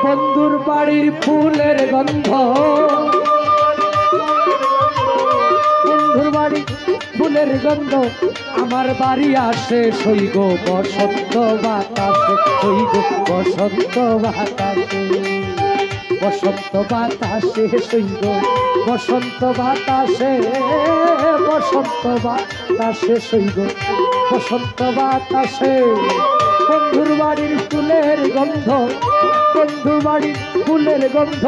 বন্ধুর বাড়ির ফুলের গন্ধ, বন্ধুর বাড়ির ফুলের গন্ধ আমার বাড়ি আসে সইগ বসন্ত বাতাসে, সইগ বসন্ত বাতাসে, বসন্ত বাতাসে সইগ বসন্ত বাতাসে, বসন্ত বাতাসে সইগ বসন্ত বাতাসে। বন্ধুর বাড়ির ফুলের গন্ধ, বন্ধুর বাড়ির ফুলের গন্ধ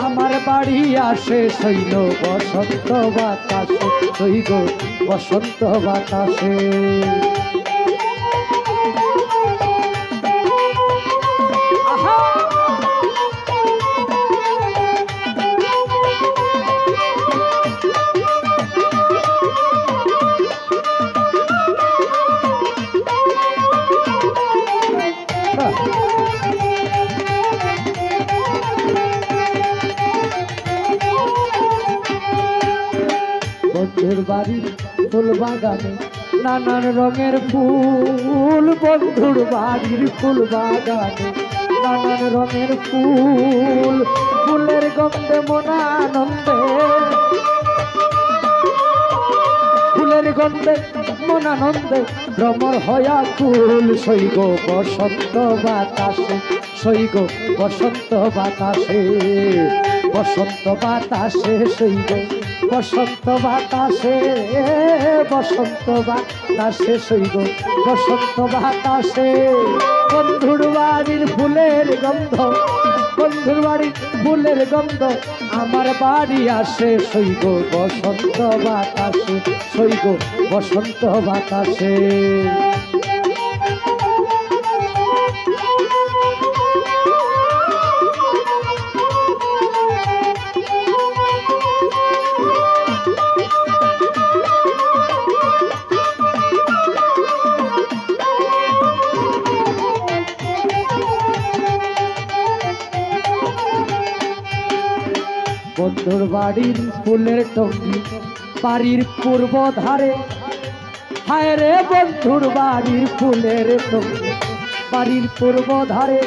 আমার বাড়ি আসে সইল বসন্ত বাতাসে, সইগ বসন্ত বাতাসে। বন্ধুর বাড়ির ফুল বাগানে নানান রঙের ফুল, বন্ধুর বাড়ির ফুল বাগানে নানান রঙের ফুল, ফুলের গন্ধে মন আনন্দে, ফুলের গন্ধে মন আনন্দে ভ্রমর হয়া কুল, সইগ বসন্ত বাতাসে, সইগ বসন্ত বাতাসে, বসন্ত বাতাসে সইগ বসন্ত বাতাসে, বসন্ত বাতাসে সইগ বসন্ত বাতাসে। বন্ধুর বাড়ির ফুলের গন্ধ, বন্ধুর বাড়ির ফুলের গন্ধ আমার বাড়ি আসে সইগ বসন্ত বাতাসে, সইগ বসন্ত বাতাসে। বন্ধুর বাড়ির ফুলের টঙ্গি বাড়ির পূর্ব ধারে, হায় রে বন্ধুর বাড়ির ফুলের টঙ্গি বাড়ির পূর্ব ধারে,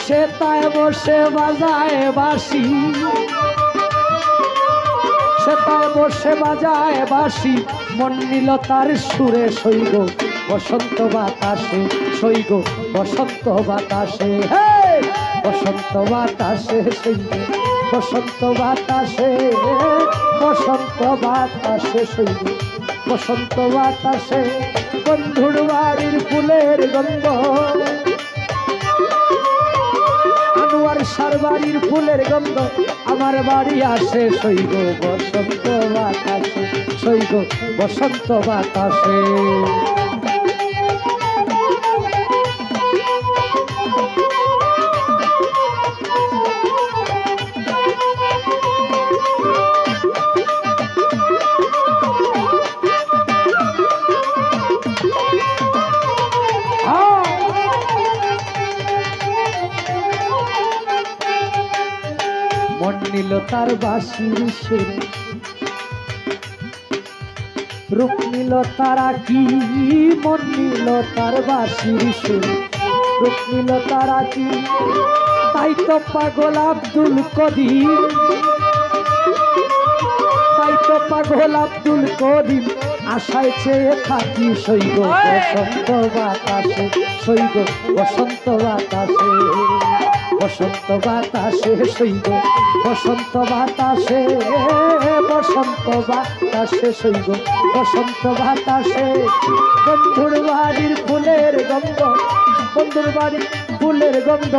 সে তাই বসে বাজায় বাঁশি, সে তাই বসে বাজায় বাঁশি, মন নিল তার সুরে সইগ বসন্ত বাতাসে, সইগ বসন্ত বাতাসে, হে বসন্ত বাতাসে সইগ বসন্ত বাতাসে, বসন্ত বাতাসে সইগ বসন্ত বাতাসে। বন্ধুর বাড়ির ফুলের গন্ধ, আনোয়ার শাহর বাড়ির ফুলের গন্ধ আমার বাড়ি আসে সইগ বসন্ত বাতাসে, সইগ বসন্ত বাতাসে। মন নিল তার বাঁশির সুরে, রূপ নিল তারা কি, মন নিল তার বাঁশির সুরে, রূপ নিল তারা কি, তাই তো পাগল আব্দুল করিম, তাই তো পাগল আব্দুল করিম আশায় চেয়ে থাকি সইগ বসন্ত বাতাসে, সইগ বসন্ত বাতাসে, বসন্ত বাতাসে সইগ বসন্ত বাতাসে, বসন্ত বাতাসে সইগ বসন্ত বাতাসে। বন্ধুর বাড়ির ফুলের গন্ধ, বন্ধুর বাড়ির ফুলের গন্ধ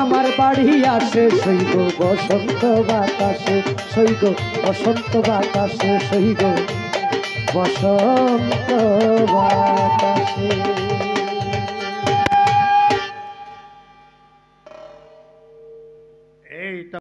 আমার বাড়ি আসে সইগ বসন্ত বাতাসে, সইগ বসন্ত বাতাসে, সইগ বসন্ত বাতাসে।